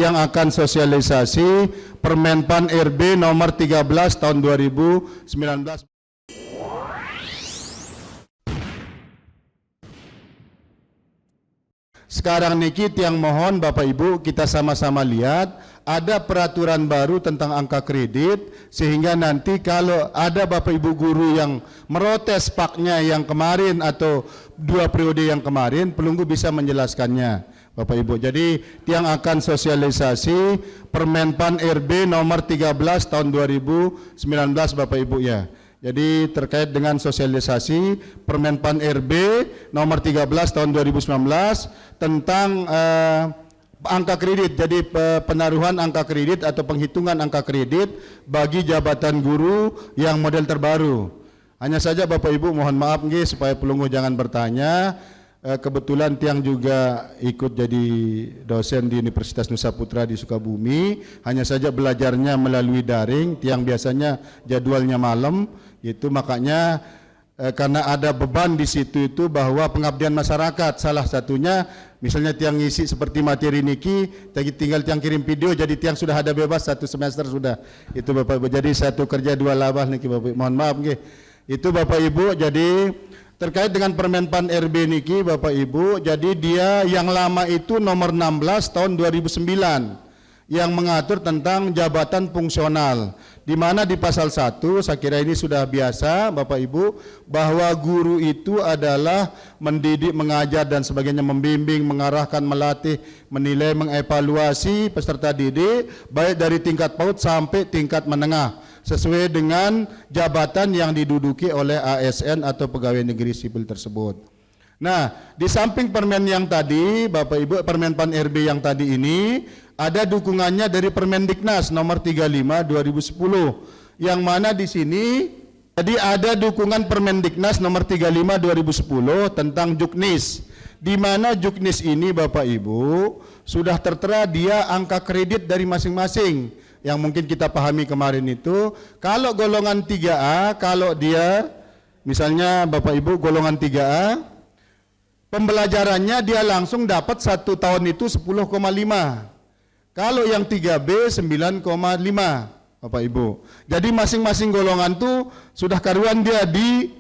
yang akan sosialisasi Permenpan RB nomor 13 tahun 2019. Sekarang niki tiang mohon Bapak Ibu kita sama-sama lihat ada peraturan baru tentang angka kredit, sehingga nanti kalau ada Bapak Ibu guru yang merotes paknya yang kemarin atau 2 periode yang kemarin, pelunggu bisa menjelaskannya Bapak Ibu. Jadi tiang akan sosialisasi Permenpan RB nomor 13 tahun 2019 Bapak Ibu ya. Jadi terkait dengan sosialisasi Permenpan RB nomor 13 tahun 2019 tentang angka kredit. Jadi penaruhan angka kredit atau penghitungan angka kredit bagi jabatan guru yang model terbaru. Hanya saja Bapak Ibu mohon maaf nggih supaya pelunggu jangan bertanya. Kebetulan tiang juga ikut jadi dosen di Universitas Nusa Putra di Sukabumi. Hanya saja belajarnya melalui daring. Tiang biasanya jadwalnya malam. Itu makanya karena ada beban di situ itu bahwa pengabdian masyarakat. Salah satunya misalnya tiang ngisi seperti materi niki, tinggal tiang kirim video, jadi tiang sudah ada bebas 1 semester sudah. Itu Bapak Ibu. Jadi satu kerja 2 labah niki Bapak Ibu. Mohon maaf nggih. Itu Bapak Ibu. Jadi terkait dengan Permenpan RB niki Bapak Ibu, jadi dia yang lama itu nomor 16 tahun 2009 yang mengatur tentang jabatan fungsional, di mana di pasal 1 saya kira ini sudah biasa Bapak Ibu, bahwa guru itu adalah mendidik, mengajar dan sebagainya, membimbing, mengarahkan, melatih, menilai, mengevaluasi peserta didik baik dari tingkat PAUD sampai tingkat menengah sesuai dengan jabatan yang diduduki oleh ASN atau pegawai negeri sipil tersebut. Nah, di samping permen yang tadi Bapak Ibu, Permenpan RB yang tadi ini ada dukungannya dari Permendiknas nomor 35 2010, yang mana di sini jadi ada dukungan Permendiknas nomor 35 2010 tentang Juknis, di mana Juknis ini Bapak Ibu sudah tertera dia angka kredit dari masing-masing yang mungkin kita pahami kemarin itu. Kalau golongan 3A, kalau dia misalnya Bapak Ibu golongan 3A, pembelajarannya dia langsung dapat 1 tahun itu 10,5. Kalau yang 3B 9,5 Bapak Ibu. Jadi masing-masing golongan tuh sudah karuan dia di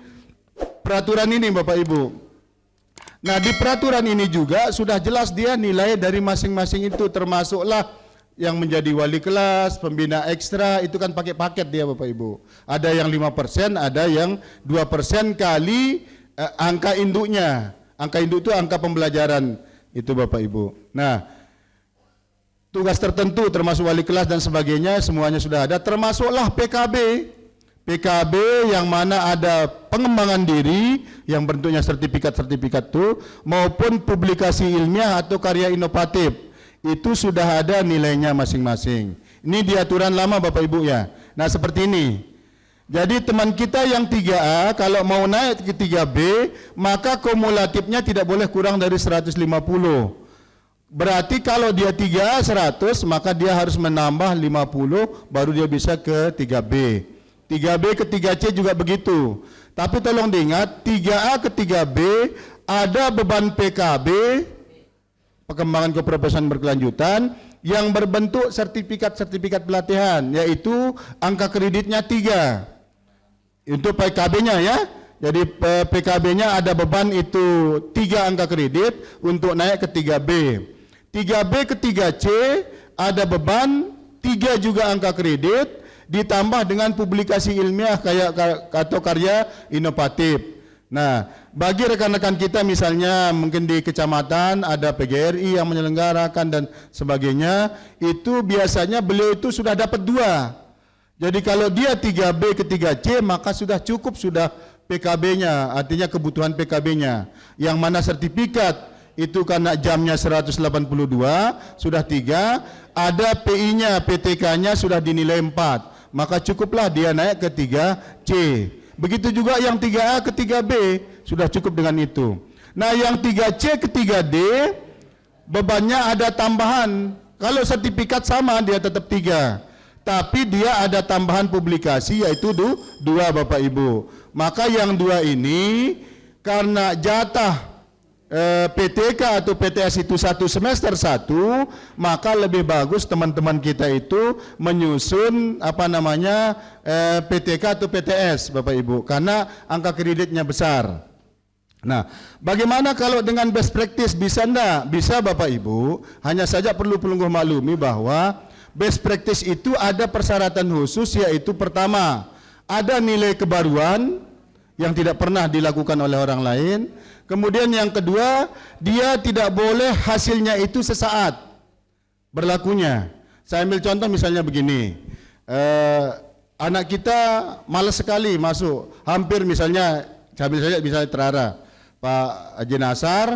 peraturan ini Bapak Ibu. Nah di peraturan ini juga sudah jelas dia nilai dari masing-masing itu, termasuklah yang menjadi wali kelas, pembina ekstra, itu kan pakai paket dia Bapak Ibu. Ada yang 5%, ada yang 2% kali angka induknya. Angka induk itu angka pembelajaran itu Bapak Ibu. Nah tugas tertentu termasuk wali kelas dan sebagainya semuanya sudah ada, termasuklah PKB. PKB yang mana ada pengembangan diri yang bentuknya sertifikat-sertifikat itu maupun publikasi ilmiah atau karya inovatif. Itu sudah ada nilainya masing-masing. Ini di aturan lama Bapak Ibu ya. Nah seperti ini. Jadi teman kita yang 3A kalau mau naik ke 3B maka kumulatifnya tidak boleh kurang dari 150. Berarti kalau dia 3A 100 maka dia harus menambah 50 baru dia bisa ke 3B. 3B ke 3C juga begitu. Tapi tolong diingat 3A ke 3B ada beban PKB, pengembangan keprofesian berkelanjutan, yang berbentuk sertifikat-sertifikat pelatihan, yaitu angka kreditnya 3 untuk PKB-nya ya. Jadi PKB-nya ada beban itu 3 angka kredit untuk naik ke 3B. 3B ke 3C ada beban 3 juga angka kredit ditambah dengan publikasi ilmiah kayak atau karya inovatif. Nah, bagi rekan-rekan kita misalnya mungkin di kecamatan ada PGRI yang menyelenggarakan dan sebagainya, itu biasanya beliau itu sudah dapat 2. Jadi kalau dia 3B ke 3C maka sudah cukup sudah PKB-nya, artinya kebutuhan PKB-nya. Yang mana sertifikat itu karena jamnya 182 sudah 3, ada PI-nya, PTK-nya sudah dinilai 4, maka cukuplah dia naik ke 3C. Begitu juga yang 3A ke 3B sudah cukup dengan itu. Nah yang 3C ke 3D bebannya ada tambahan. Kalau sertifikat sama dia tetap 3, tapi dia ada tambahan publikasi yaitu 2 Bapak Ibu. Maka yang 2 ini karena jatah PTK atau PTS itu satu semester satu, maka lebih bagus teman-teman kita itu menyusun PTK atau PTS, Bapak Ibu, karena angka kreditnya besar. Nah, bagaimana kalau dengan best practice, bisa enggak? Bisa Bapak Ibu, hanya saja perlu pelungguh maklumi bahwa best practice itu ada persyaratan khusus, yaitu pertama, ada nilai kebaruan yang tidak pernah dilakukan oleh orang lain. Kemudian yang kedua, dia tidak boleh hasilnya itu sesaat berlakunya. Saya ambil contoh misalnya begini, anak kita malas sekali masuk, hampir misalnya, saya ambil saja misalnya Terara, Pak Haji Nasar,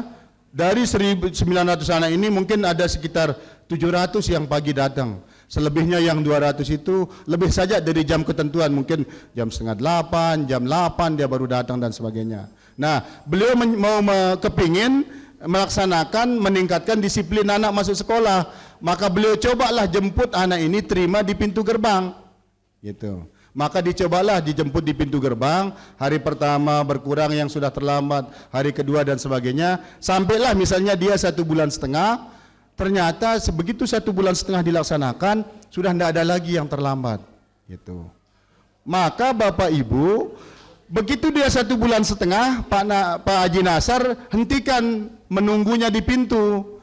dari 1.900 anak ini mungkin ada sekitar 700 yang pagi datang. Selebihnya yang 200 itu lebih saja dari jam ketentuan, mungkin jam 7:30, jam 8 dia baru datang dan sebagainya. Nah, beliau mau kepingin melaksanakan, meningkatkan disiplin anak masuk sekolah, maka beliau cobalah jemput anak ini terima di pintu gerbang, gitu. Maka dicobalah dijemput di pintu gerbang, hari pertama berkurang yang sudah terlambat, hari kedua dan sebagainya, sampailah misalnya dia 1,5 bulan. Ternyata sebegitu 1,5 bulan dilaksanakan, sudah tidak ada lagi yang terlambat, gitu. Maka Bapak Ibu, begitu dia 1,5 bulan, Pak Haji Nasar hentikan menunggunya di pintu.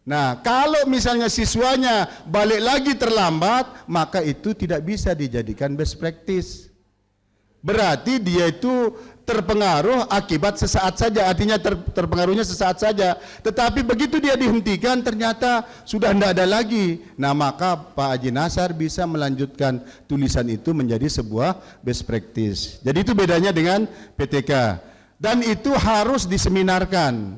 Nah, kalau misalnya siswanya balik lagi terlambat, maka itu tidak bisa dijadikan best practice. Berarti dia itu terpengaruh akibat sesaat saja, artinya terpengaruhnya sesaat saja. Tetapi begitu dia dihentikan, ternyata sudah tidak ada lagi. Nah, maka Pak Haji Nasar bisa melanjutkan tulisan itu menjadi sebuah best practice. Jadi itu bedanya dengan PTK. Dan itu harus diseminarkan.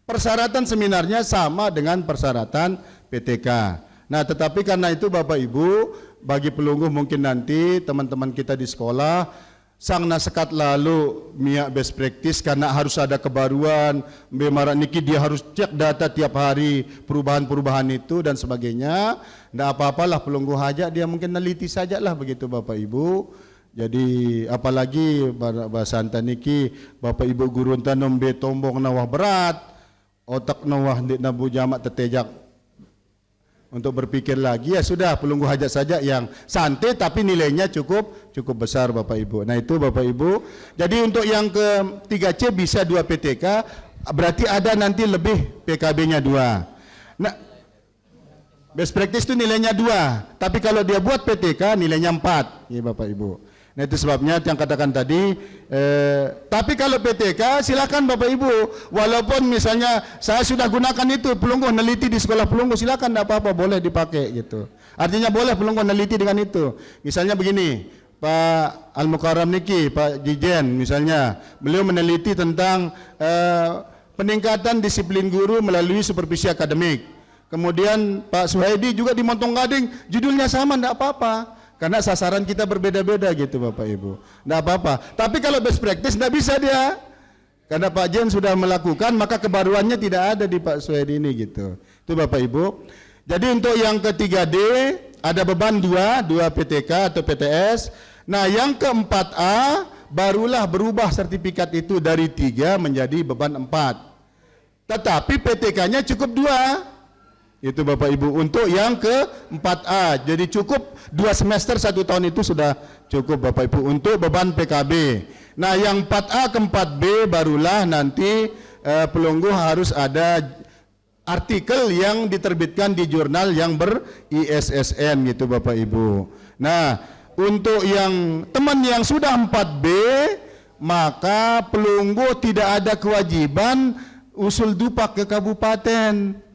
Persyaratan seminarnya sama dengan persyaratan PTK. Nah, tetapi karena itu Bapak Ibu, bagi pelungguh mungkin nanti teman-teman kita di sekolah, sang nasekat lalu miak best practice karena harus ada kebaruan, bemarak niki dia harus cek data tiap hari, perubahan-perubahan itu dan sebagainya. Tidak apa-apalah pelungguh hajat, dia mungkin neliti sajalah begitu Bapak Ibu. Jadi apalagi bahasa niki Bapak Ibu guru nombe tombong nawah berat, otak nawah ndik nabu jamak tetejak untuk berpikir lagi, ya sudah pelungguh hajat saja yang santai tapi nilainya cukup besar Bapak Ibu. Nah itu Bapak Ibu. Jadi untuk yang ke 3C bisa 2 PTK, berarti ada nanti lebih PKB-nya 2. Nah, best practice itu nilainya 2, tapi kalau dia buat PTK nilainya 4, ya Bapak Ibu. Nah itu sebabnya yang katakan tadi, tapi kalau PTK silakan Bapak Ibu, walaupun misalnya saya sudah gunakan itu, pelungguh neliti di sekolah pelungguh, silakan, tidak apa-apa, boleh dipakai gitu. Artinya boleh pelungguh neliti dengan itu. Misalnya begini, Pak Al-Mukarram niki, Pak Jijen misalnya, beliau meneliti tentang peningkatan disiplin guru melalui supervisi akademik. Kemudian Pak Suhaidi juga di Montong Gading, judulnya sama, tidak apa-apa. Karena sasaran kita berbeda-beda gitu Bapak Ibu. Tidak apa-apa. Tapi kalau best practice tidak bisa dia. Karena Pak Jen sudah melakukan, maka kebaruannya tidak ada di Pak Suhaidi ini gitu. Itu Bapak Ibu. Jadi untuk yang ke-3D ada beban 2 PTK atau PTS. Nah yang ke-4A barulah berubah sertifikat itu dari 3 menjadi beban 4. Tetapi PTK-nya cukup 2. Itu Bapak Ibu untuk yang ke-4A. Jadi cukup 2 semester 1 tahun itu sudah cukup Bapak Ibu untuk beban PKB. Nah yang 4A ke 4B barulah nanti pelungguh harus ada artikel yang diterbitkan di jurnal yang ber-ISSN gitu Bapak Ibu. Nah untuk yang teman yang sudah 4B, maka pelungguh tidak ada kewajiban usul dupak ke kabupaten.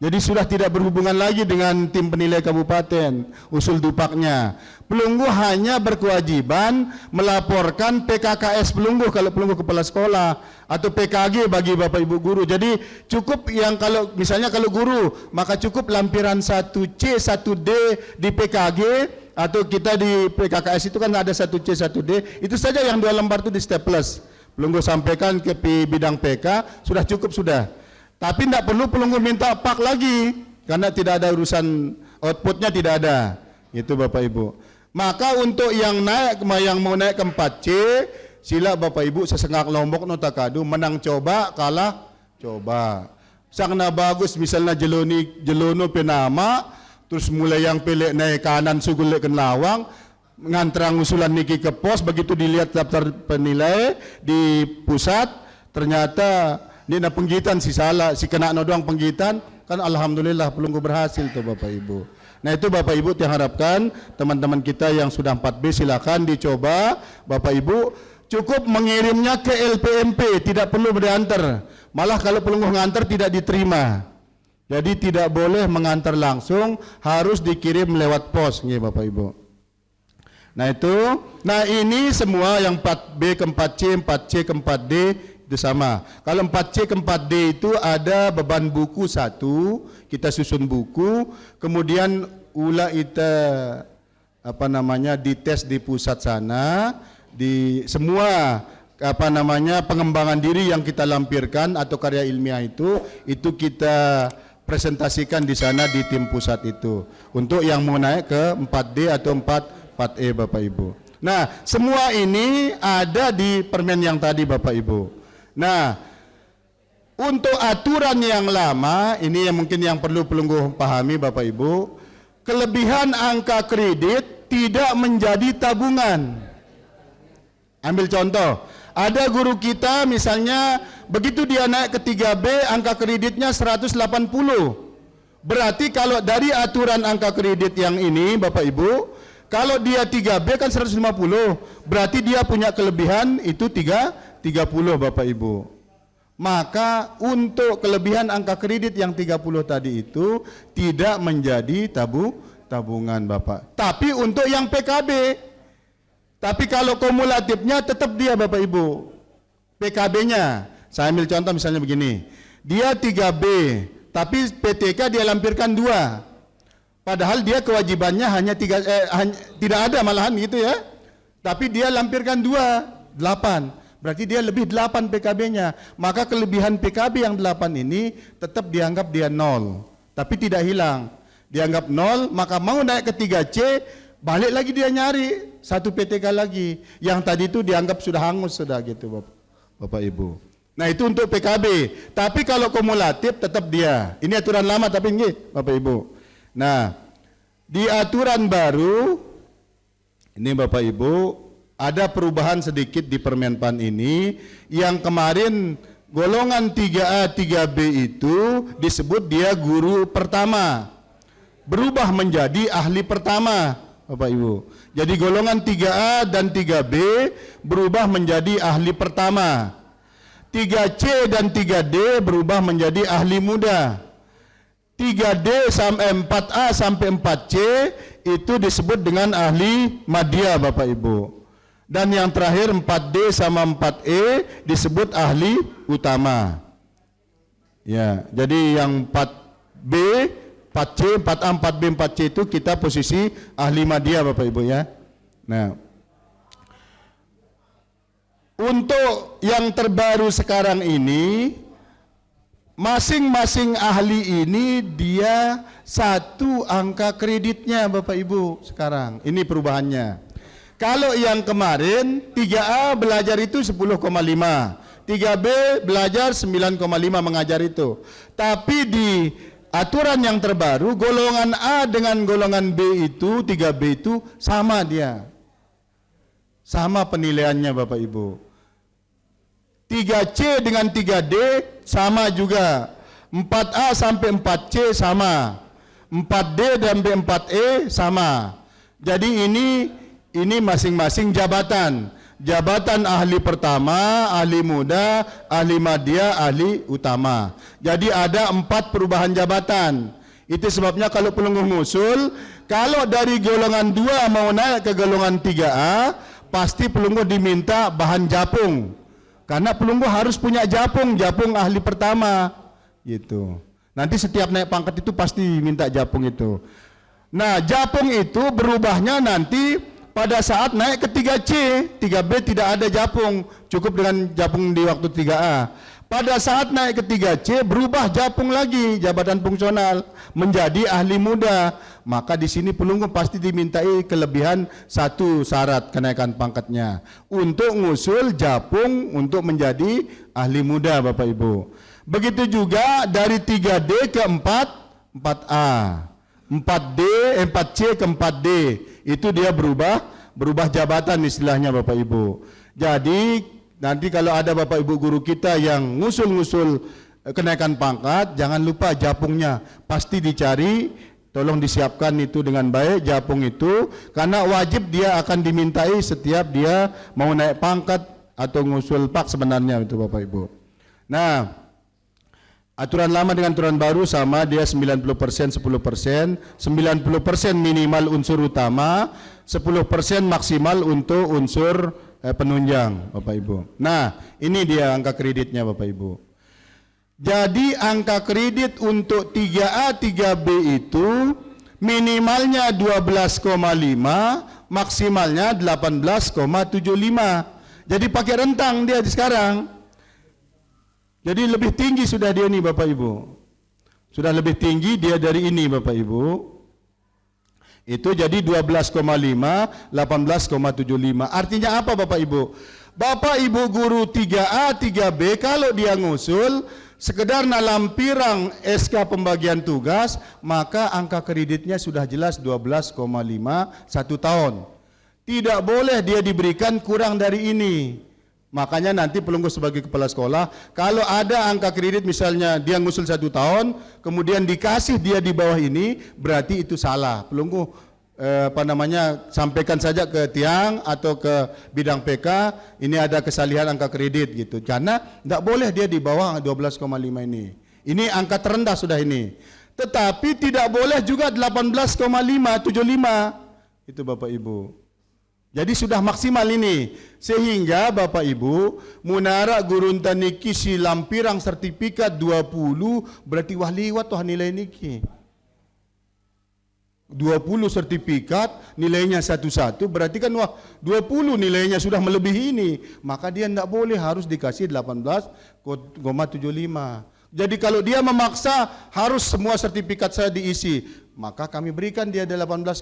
Jadi sudah tidak berhubungan lagi dengan tim penilai kabupaten, usul dupaknya. Pelungguh hanya berkewajiban melaporkan PKKS pelungguh kalau pelungguh kepala sekolah, atau PKG bagi Bapak Ibu guru. Jadi cukup yang kalau misalnya kalau guru, maka cukup lampiran 1C, 1D di PKG, atau kita di PKKS itu kan ada 1C, 1D, itu saja yang 2 lembar itu di staples. Pelungguh sampaikan ke bidang PK, sudah cukup sudah. Tapi tidak perlu pelungguh minta pak lagi, karena tidak ada urusan outputnya, tidak ada. Itu Bapak Ibu. Maka untuk yang mau naik ke 4C, sila Bapak Ibu sesengak Lombok Notakadu, menang coba, kalah Coba. Sang na bagus misalnya jelono penama, terus mulai yang pelek naik kanan sugulek ke lawang, ngantrang usulan niki ke pos, begitu dilihat daftar penilai di pusat, ternyata ini na penggitan si salah, si kena no doang penggitan, kan alhamdulillah pelunggu berhasil tuh Bapak Ibu. Nah itu Bapak Ibu yang harapkan teman-teman kita yang sudah 4B silakan dicoba Bapak Ibu, cukup mengirimnya ke LPMP, tidak perlu berdiantar. Malah kalau pelunggu ngantar tidak diterima. Jadi tidak boleh mengantar langsung, harus dikirim lewat pos, nggih Bapak Ibu. Nah itu, nah ini semua yang 4B ke 4C, 4C ke 4D itu sama. Kalau 4C ke 4D itu ada beban buku 1, kita susun buku, kemudian ulah kita dites di pusat sana, di semua pengembangan diri yang kita lampirkan atau karya ilmiah itu kita presentasikan di sana di tim pusat itu. Untuk yang mau naik ke 4D atau 4E Bapak Ibu. Nah, semua ini ada di permen yang tadi Bapak Ibu. Nah, untuk aturan yang lama, ini yang mungkin yang perlu pelunggu pahami Bapak Ibu, kelebihan angka kredit tidak menjadi tabungan. Ambil contoh, ada guru kita misalnya, begitu dia naik ke 3B, angka kreditnya 180. Berarti kalau dari aturan angka kredit yang ini Bapak Ibu, kalau dia 3B kan 150, berarti dia punya kelebihan itu 30 Bapak Ibu. Maka untuk kelebihan angka kredit yang 30 tadi itu tidak menjadi tabungan Bapak. Tapi untuk yang PKB, tapi kalau kumulatifnya tetap dia Bapak Ibu. PKB-nya, saya ambil contoh misalnya begini, dia 3B, tapi PTK dia lampirkan 2. Padahal dia kewajibannya hanya tidak ada malahan gitu ya. Tapi dia lampirkan 2, 8. Berarti dia lebih 8 PKB-nya. Maka kelebihan PKB yang 8 ini tetap dianggap dia 0. Tapi tidak hilang. Dianggap 0, maka mau naik ke 3C, balik lagi dia nyari 1 PTK lagi. Yang tadi itu dianggap sudah hangus sudah gitu Bapak Ibu. Nah itu untuk PKB. Tapi kalau kumulatif tetap dia. Ini aturan lama tapi ini Bapak Ibu. Nah, di aturan baru ini Bapak Ibu ada perubahan sedikit di Permenpan ini, yang kemarin golongan 3A, 3B itu disebut dia guru pertama. Berubah menjadi ahli pertama, Bapak Ibu. Jadi golongan 3A dan 3B berubah menjadi ahli pertama. 3C dan 3D berubah menjadi ahli muda. 3D sampai 4A sampai 4C itu disebut dengan ahli madya Bapak Ibu. Dan yang terakhir 4D sama 4E disebut ahli utama. Ya, jadi yang 4B, 4C, 4A, 4B, 4C itu kita posisi ahli madya Bapak Ibu ya. Nah, untuk yang terbaru sekarang ini, masing-masing ahli ini dia 1 angka kreditnya Bapak Ibu sekarang. Ini perubahannya. Kalau yang kemarin 3A belajar itu 10,5, 3B belajar 9,5 mengajar itu. Tapi di aturan yang terbaru golongan A dengan golongan B itu 3B itu sama dia. Sama penilaiannya Bapak Ibu. 3C dengan 3D sama juga. 4A sampai 4C sama. 4D dan 4E sama. Jadi ini masing-masing jabatan. Jabatan ahli pertama, ahli muda, ahli madya, ahli utama. Jadi ada 4 perubahan jabatan. Itu sebabnya kalau pelunggu ngusul, kalau dari golongan 2 mau naik ke golongan 3A, pasti pelunggu diminta bahan japung. Karena pelunggu harus punya japung ahli pertama. Gitu. Nanti setiap naik pangkat itu pasti minta japung itu. Nah, japung itu berubahnya nanti pada saat naik ke 3C, 3B tidak ada japung, cukup dengan japung di waktu 3A. Pada saat naik ke 3C berubah japung lagi, jabatan fungsional menjadi ahli muda. Maka di sini pelunggu pasti dimintai kelebihan 1 syarat kenaikan pangkatnya untuk ngusul japung untuk menjadi ahli muda Bapak Ibu. Begitu juga dari 3D ke 4A. 4D, 4C ke 4D. Itu dia berubah jabatan istilahnya Bapak Ibu. Jadi nanti kalau ada Bapak Ibu guru kita yang ngusul-ngusul kenaikan pangkat, jangan lupa japungnya pasti dicari, tolong disiapkan itu dengan baik japung itu, karena wajib dia akan dimintai setiap dia mau naik pangkat atau ngusul pak sebenarnya itu Bapak Ibu. Nah, aturan lama dengan aturan baru sama, dia 90% 10%, 90% minimal unsur utama, 10% maksimal untuk unsur penunjang Bapak Ibu. Nah, ini dia angka kreditnya Bapak Ibu. Jadi angka kredit untuk 3A, 3B itu minimalnya 12,5, maksimalnya 18,75. Jadi pakai rentang dia sekarang. Jadi lebih tinggi sudah dia ini Bapak Ibu. Sudah lebih tinggi dia dari ini Bapak Ibu. Itu jadi 12,5, 18,75. Artinya apa Bapak Ibu? Bapak Ibu guru 3A, 3B kalau dia ngusul sekedar nalampiran SK pembagian tugas, maka angka kreditnya sudah jelas 12,5 1 tahun. Tidak boleh dia diberikan kurang dari ini. Makanya nanti pelunggu sebagai kepala sekolah, kalau ada angka kredit misalnya dia ngusul 1 tahun, kemudian dikasih dia di bawah ini, berarti itu salah. Pelunggu sampaikan saja ke tiang atau ke bidang PK, ini ada kesalahan angka kredit gitu. Karena tidak boleh dia di bawah 12,5 ini. Ini angka terendah sudah ini. Tetapi tidak boleh juga 18,575. Itu Bapak Ibu. Jadi sudah maksimal ini. Sehingga Bapak Ibu, munara gurun taniki si lampirang sertifikat 20 berarti wah liwat tuh nilai niki. 20 sertifikat nilainya 11 berarti kan wah 20 nilainya sudah melebihi ini, maka dia tidak boleh, harus dikasih 18,75. Jadi kalau dia memaksa harus semua sertifikat saya diisi, maka kami berikan dia 18,75.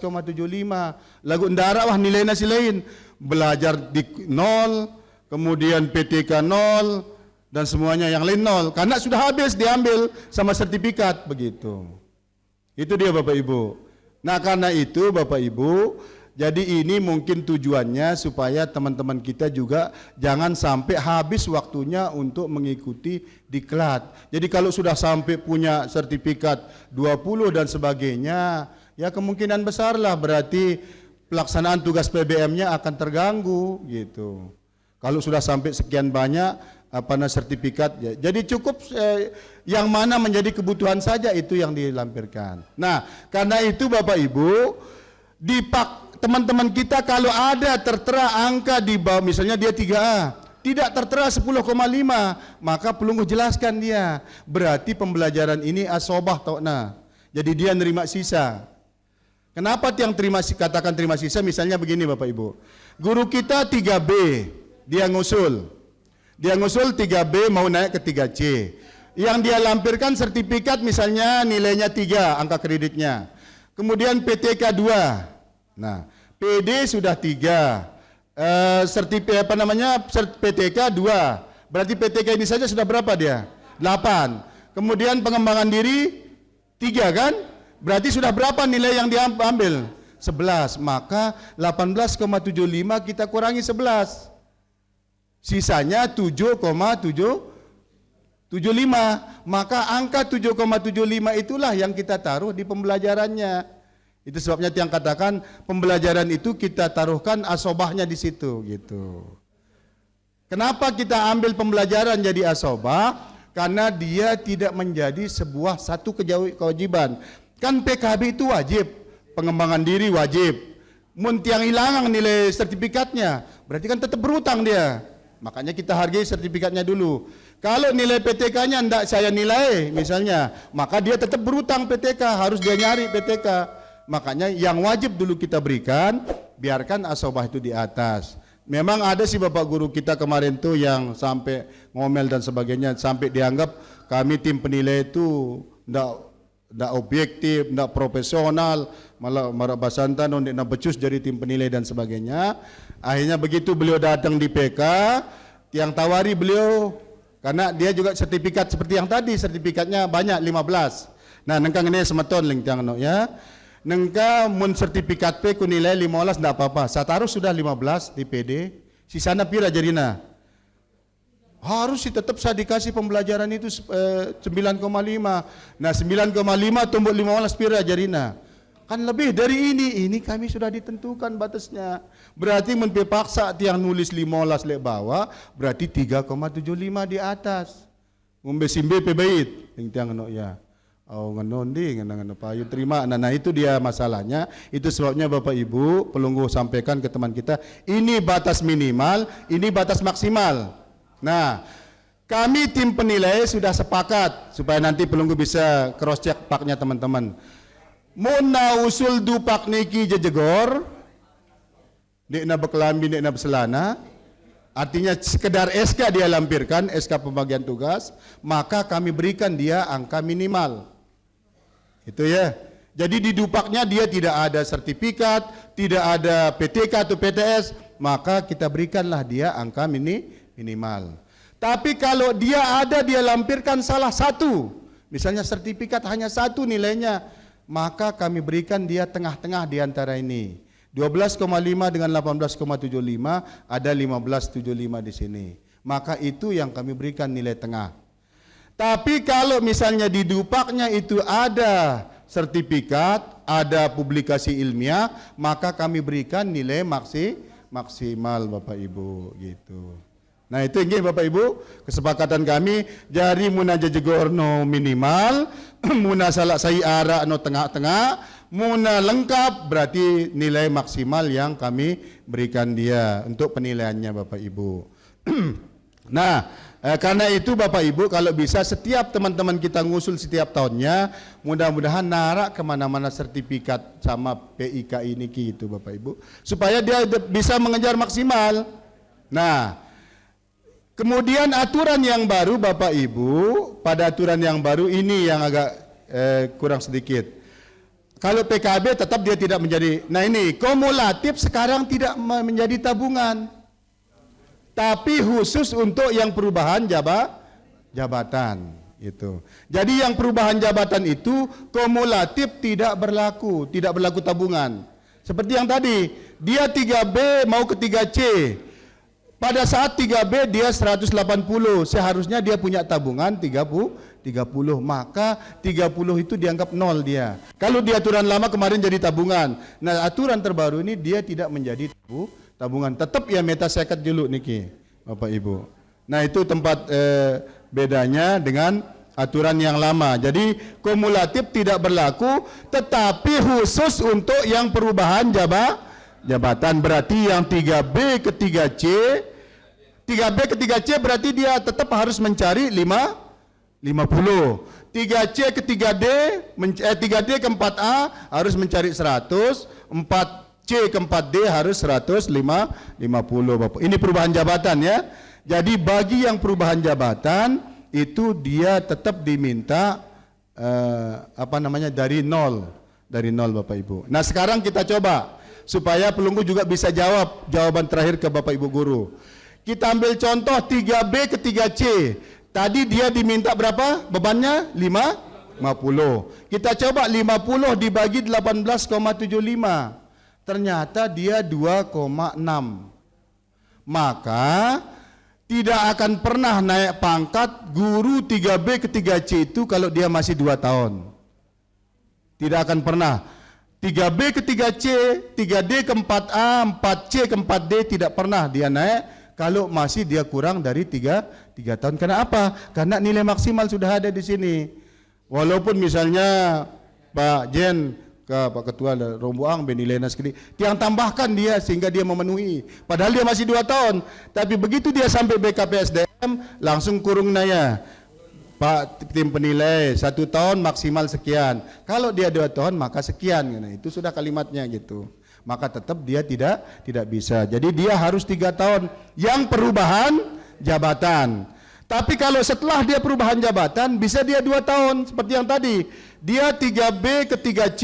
Lagu ndara wah nilainya si lain, belajar di 0, kemudian PTK 0 dan semuanya yang lain 0 karena sudah habis diambil sama sertifikat begitu. Itu dia Bapak Ibu. Nah karena itu Bapak Ibu, jadi ini mungkin tujuannya supaya teman-teman kita juga jangan sampai habis waktunya untuk mengikuti diklat. Jadi kalau sudah sampai punya sertifikat 20 dan sebagainya, ya kemungkinan besar lah berarti pelaksanaan tugas PBM-nya akan terganggu gitu. Kalau sudah sampai sekian banyak sertifikat, ya. Jadi cukup yang mana menjadi kebutuhan saja itu yang dilampirkan. Nah, karena itu Bapak Ibu, teman-teman kita kalau ada tertera angka di bawah, misalnya dia 3A, tidak tertera 10,5, maka pelunggu jelaskan dia. Berarti pembelajaran ini asobah tokna. Jadi dia nerima sisa. Kenapa yang katakan terima sisa? Misalnya begini Bapak Ibu. Guru kita 3B, dia ngusul 3B mau naik ke 3C. Yang dia lampirkan sertifikat misalnya nilainya 3 angka kreditnya. Kemudian PTK 2. Nah, PD sudah 3. PTK 2. Berarti PTK ini saja sudah berapa dia? 8. Kemudian pengembangan diri 3 kan? Berarti sudah berapa nilai yang diambil? 11. Maka 18,75 kita kurangi 11. Sisanya 7,775. Maka angka 7,75 itulah yang kita taruh di pembelajarannya. Itu sebabnya yang katakan pembelajaran itu kita taruhkan asobahnya di situ gitu. Kenapa kita ambil pembelajaran jadi asobah? Karena dia tidak menjadi sebuah satu kewajiban. Kan PKB itu wajib, pengembangan diri wajib. Mun tiang hilang nilai sertifikatnya, berarti kan tetap berutang dia. Makanya kita hargai sertifikatnya dulu. Kalau nilai PTK-nya tidak saya nilai misalnya, maka dia tetap berutang PTK, harus dia nyari PTK. Makanya yang wajib dulu kita berikan, biarkan asobah itu di atas. Memang ada sih Bapak guru kita kemarin tuh yang sampai ngomel dan sebagainya, sampai dianggap kami tim penilai itu tidak objektif, tidak profesional, malah basantan tidak becus jadi tim penilai dan sebagainya. Akhirnya begitu beliau datang di PK, yang tawari beliau Karena dia juga sertifikat seperti yang tadi, sertifikatnya banyak 15. Nah, nengka ini semeton ling tiang no ya. Nengka mun sertifikat P ku nilai 15 enggak apa-apa. Saya taruh sudah 15 di PD. Sisana pira jarina? Harus sih tetap saya dikasih pembelajaran itu 9,5. Nah, 9,5 tumbuk 15 pira jarina. Kan lebih dari ini kami sudah ditentukan batasnya. Berarti menpaksa tiang nulis 15 lek bawah, berarti 3,75 di atas. Ngombe simbe pe bait, tiang no ya. Oh nganon di ngana payu terima. Nah itu dia masalahnya. Itu sebabnya Bapak Ibu pelunggu sampaikan ke teman kita, ini batas minimal, ini batas maksimal. Nah, kami tim penilai sudah sepakat supaya nanti pelunggu bisa cross check paknya teman-teman. Muna usul dupak niki jejegor, dekna berkelambi, dekna berselana, artinya sekedar SK dia lampirkan, SK pembagian tugas, maka kami berikan dia angka minimal. Itu ya. Jadi di dupaknya dia tidak ada sertifikat, tidak ada PTK atau PTS, maka kita berikanlah dia angka minimal. Tapi kalau dia ada, dia lampirkan salah satu, misalnya sertifikat hanya satu nilainya, maka kami berikan dia tengah-tengah di antara ini. 12,5 dengan 18,75 ada 15,75 di sini. Maka itu yang kami berikan nilai tengah. Tapi kalau misalnya di dupaknya itu ada sertifikat, ada publikasi ilmiah, maka kami berikan nilai maksimal Bapak Ibu gitu. Nah itu ini Bapak Ibu kesepakatan kami, jari muna jejegorno minimal, muna salah sai ara no tengah-tengah, muna lengkap berarti nilai maksimal yang kami berikan dia untuk penilaiannya Bapak Ibu. Nah karena itu Bapak Ibu kalau bisa setiap teman-teman kita ngusul setiap tahunnya, mudah-mudahan narak kemana-mana sertifikat sama PIK ini gitu Bapak Ibu, supaya dia bisa mengejar maksimal. Nah kemudian aturan yang baru Bapak Ibu, pada aturan yang baru ini yang agak kurang sedikit. Kalau PKB tetap dia tidak menjadi, nah ini kumulatif sekarang tidak menjadi tabungan. Tapi khusus untuk yang perubahan jabatan itu. Jadi yang perubahan jabatan itu kumulatif tidak berlaku tabungan. Seperti yang tadi, dia 3B mau ke 3C. Pada saat 3B dia 180, seharusnya dia punya tabungan 30, maka 30 itu dianggap nol dia. Kalau di aturan lama kemarin jadi tabungan. Nah aturan terbaru ini dia tidak menjadi tabungan. Tetap ya meta seket dulu niki Bapak Ibu. Nah itu tempat bedanya dengan aturan yang lama. Jadi kumulatif tidak berlaku, tetapi khusus untuk yang perubahan jabatan. Berarti yang 3B ke 3C, 3B ke 3C berarti dia tetap harus mencari 50. 3C ke 3D, 3D ke 4A harus mencari 100, 4C ke 4D harus 150 Bapak. Ini perubahan jabatan ya. Jadi bagi yang perubahan jabatan itu dia tetap diminta dari nol Bapak Ibu. Nah sekarang kita coba supaya pelunggu juga bisa jawab jawaban terakhir ke Bapak Ibu guru. Kita ambil contoh 3B ke 3C. Tadi dia diminta berapa bebannya? 50. Kita coba 50 dibagi 18,75. Ternyata dia 2,6. Maka tidak akan pernah naik pangkat guru 3B ke 3C itu kalau dia masih 2 tahun. Tidak akan pernah. 3B ke 3C, 3D ke 4A, 4C ke 4D tidak pernah dia naik kalau masih dia kurang dari 3 tahun. Karena apa? Karena nilai maksimal sudah ada di sini. Walaupun misalnya Pak Jen ke Pak Ketua Romboang benilainya sekali, tiang tambahkan dia sehingga dia memenuhi. Padahal dia masih 2 tahun. Tapi begitu dia sampai BKPSDM langsung kurung naya. Pak tim penilai 1 tahun maksimal sekian. Kalau dia 2 tahun maka sekian. Nah, itu sudah kalimatnya gitu. Maka tetap dia tidak bisa. Jadi dia harus 3 tahun yang perubahan jabatan. Tapi kalau setelah dia perubahan jabatan bisa dia 2 tahun seperti yang tadi. Dia 3B ke 3C.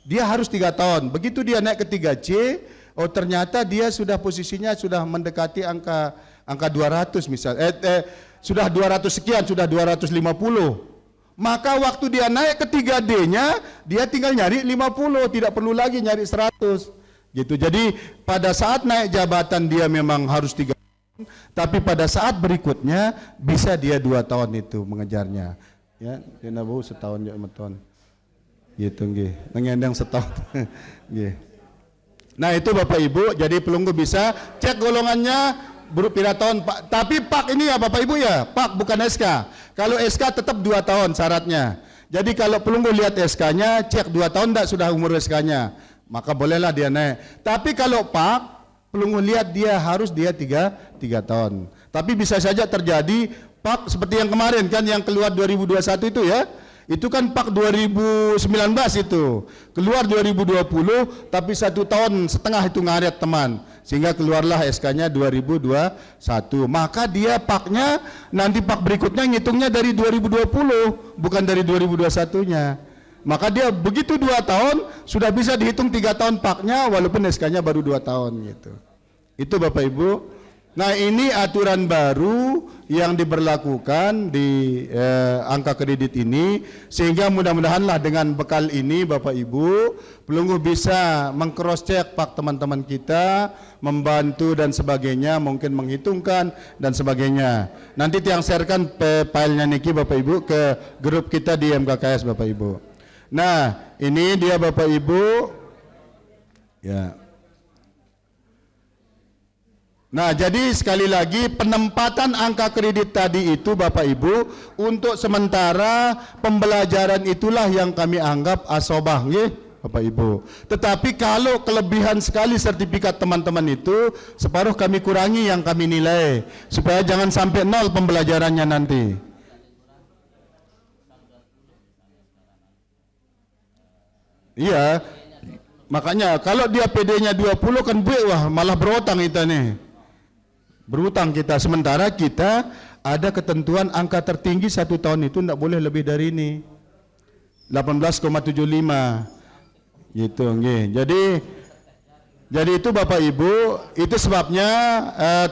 Dia harus 3 tahun. Begitu dia naik ke 3C, oh ternyata dia sudah posisinya sudah mendekati angka 200 misal. sudah 200 sekian, sudah 250. Maka waktu dia naik ke 3D-nya, dia tinggal nyari 50, tidak perlu lagi nyari 100. Gitu. Jadi pada saat naik jabatan dia memang harus 3 tahun, tapi pada saat berikutnya bisa dia 2 tahun itu mengejarnya. Ya, dia nabu setahun ya meton. Gitu nggih. Ngendang setahun. Nggih. Nah, itu Bapak Ibu, jadi pelunggu bisa cek golongannya berapa tahun, Pak. Tapi Pak ini ya Bapak Ibu ya, Pak bukan SK. Kalau SK tetap 2 tahun syaratnya. Jadi kalau pelunggu lihat SK-nya, cek 2 tahun enggak sudah umur SK-nya, maka bolehlah dia naik. Tapi kalau Pak, pelunggu lihat dia harus 3 tahun. Tapi bisa saja terjadi Pak seperti yang kemarin kan yang keluar 2021 itu ya. Itu kan Pak 2019 itu. Keluar 2020 tapi 1 tahun setengah itu ngaret teman. Sehingga keluarlah SK-nya 2021. Maka dia Paknya nanti Pak berikutnya ngitungnya dari 2020 bukan dari 2021-nya. Maka dia begitu 2 tahun sudah bisa dihitung 3 tahun Paknya walaupun SK-nya baru 2 tahun gitu. Itu Bapak Ibu. Nah, ini aturan baru yang diberlakukan di angka kredit ini, sehingga mudah-mudahanlah dengan bekal ini Bapak Ibu pelunggu bisa meng-cross check Pak teman-teman kita, membantu dan sebagainya, mungkin menghitungkan dan sebagainya. Nanti tiang sharekan filenya niki Bapak Ibu ke grup kita di MKKS Bapak Ibu. Nah, ini dia Bapak Ibu ya. Nah, jadi sekali lagi penempatan angka kredit tadi itu Bapak Ibu untuk sementara pembelajaran itulah yang kami anggap asobah nggih Bapak Ibu. Tetapi kalau kelebihan sekali sertifikat teman-teman itu separuh kami kurangi yang kami nilai supaya jangan sampai nol pembelajarannya nanti. Iya. Makanya kalau dia PD-nya 20 kan wah malah berutang kita nih. Berutang kita, sementara kita ada ketentuan angka tertinggi 1 tahun itu tidak boleh lebih dari ini 18,75 gitu nggih. Jadi itu Bapak Ibu, itu sebabnya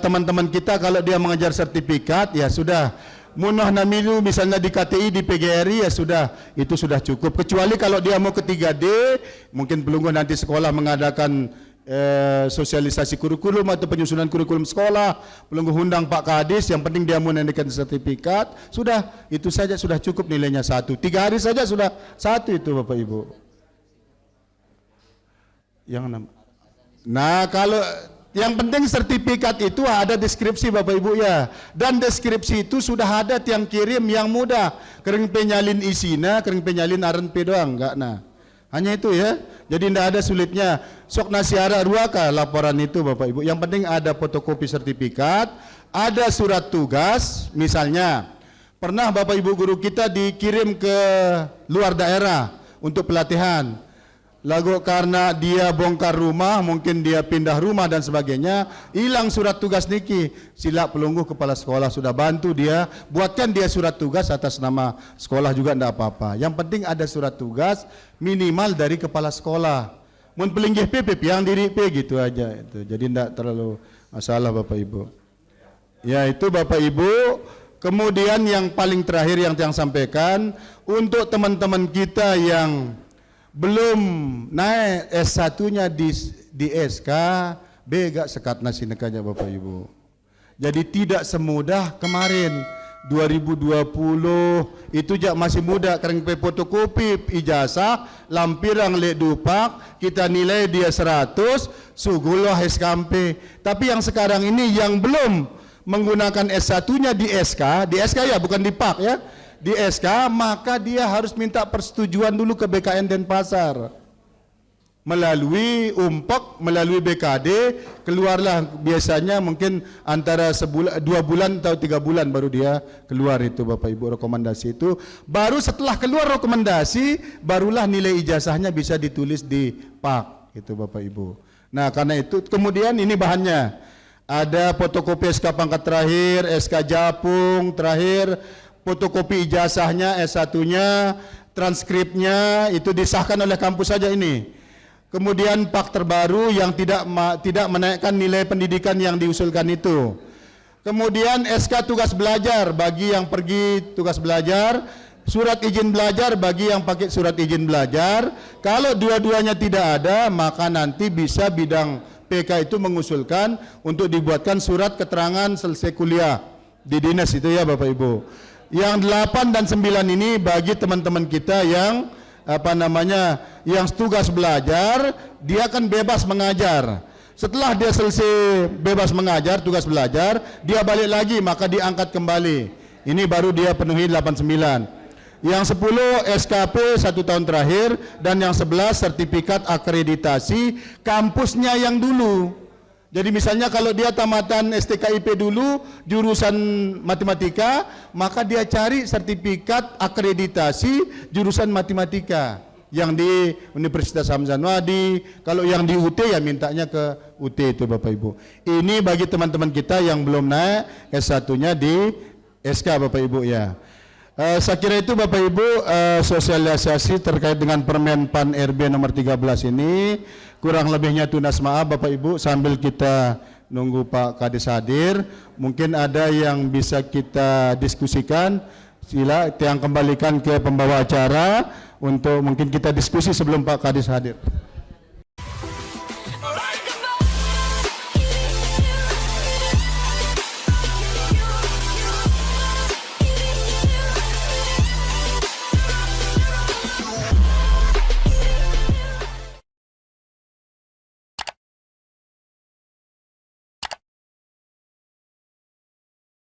teman-teman kita kalau dia mengejar sertifikat ya sudah munah namilu misalnya di KTI di PGRI ya sudah, itu sudah cukup. Kecuali kalau dia mau ke 3D, mungkin pelunggu nanti sekolah mengadakan sosialisasi kurikulum atau penyusunan kurikulum sekolah, pelunggu undang Pak Kadis, yang penting dia menandakan sertifikat, sudah itu saja sudah cukup nilainya 1. 3 hari saja sudah 1 itu Bapak Ibu. Nah, kalau yang penting sertifikat itu ada deskripsi Bapak Ibu ya, dan deskripsi itu sudah ada tiang kirim yang mudah, kering penyalin isina, kering penyalin RNP doang, enggak nah. Hanya itu ya, jadi tidak ada sulitnya. Sok nasiara ruaka laporan itu Bapak Ibu. Yang penting ada fotokopi sertifikat, ada surat tugas. Misalnya, pernah Bapak Ibu guru kita dikirim ke luar daerah untuk pelatihan. Lalu karena dia bongkar rumah, mungkin dia pindah rumah dan sebagainya, hilang surat tugas niki. Sila pelunggu kepala sekolah sudah bantu dia, buatkan dia surat tugas atas nama sekolah juga tidak apa-apa. Yang penting ada surat tugas minimal dari kepala sekolah. Mun pelinggih PP yang diri P gitu aja itu. Jadi tidak terlalu masalah Bapak Ibu. Ya itu Bapak Ibu. Kemudian yang paling terakhir yang saya sampaikan untuk teman-teman kita yang belum naik S1-nya di SK, begak sekat nasi nekanya Bapak Ibu. Jadi tidak semudah kemarin 2020 itu jak masih muda kering fotokopi ijazah lampirang lek dupak kita nilai dia 100 suguloh SKMP. Tapi yang sekarang ini yang belum menggunakan S1-nya di SK ya bukan di PAK ya, di SK, maka dia harus minta persetujuan dulu ke BKN Denpasar melalui UMPEK, melalui BKD, keluarlah biasanya mungkin antara 2 bulan atau 3 bulan baru dia keluar itu Bapak Ibu rekomendasi itu. Baru setelah keluar rekomendasi barulah nilai ijazahnya bisa ditulis di PAK itu Bapak Ibu. Nah karena itu kemudian ini bahannya ada fotokopi SK pangkat terakhir, SK Japung terakhir, fotokopi ijazahnya S1-nya, transkripnya itu disahkan oleh kampus saja ini. Kemudian PAK terbaru yang tidak menaikkan nilai pendidikan yang diusulkan itu. Kemudian SK tugas belajar bagi yang pergi tugas belajar, surat izin belajar bagi yang pakai surat izin belajar. Kalau dua-duanya tidak ada, maka nanti bisa bidang PK itu mengusulkan untuk dibuatkan surat keterangan selesai kuliah di dinas itu ya Bapak Ibu. Yang 8 dan 9 ini bagi teman-teman kita yang yang tugas belajar, dia kan bebas mengajar. Setelah dia selesai bebas mengajar, tugas belajar, dia balik lagi maka diangkat kembali. Ini baru dia penuhi 89. Yang 10 SKP 1 tahun terakhir dan yang 11 sertifikat akreditasi kampusnya yang dulu. Jadi misalnya kalau dia tamatan STKIP dulu jurusan matematika, maka dia cari sertifikat akreditasi jurusan matematika yang di Universitas Hamzah Nwadi. Kalau yang di UT ya mintanya ke UT itu Bapak Ibu. Ini bagi teman-teman kita yang belum naik S1-nya di SK Bapak Ibu ya. Saya kira itu Bapak Ibu sosialisasi terkait dengan Permen PAN RB nomor 13 ini. Kurang lebihnya tunas maaf Bapak Ibu, sambil kita nunggu Pak Kadis hadir, mungkin ada yang bisa kita diskusikan. Sila yang kembalikan ke pembawa acara untuk mungkin kita diskusi sebelum Pak Kadis hadir.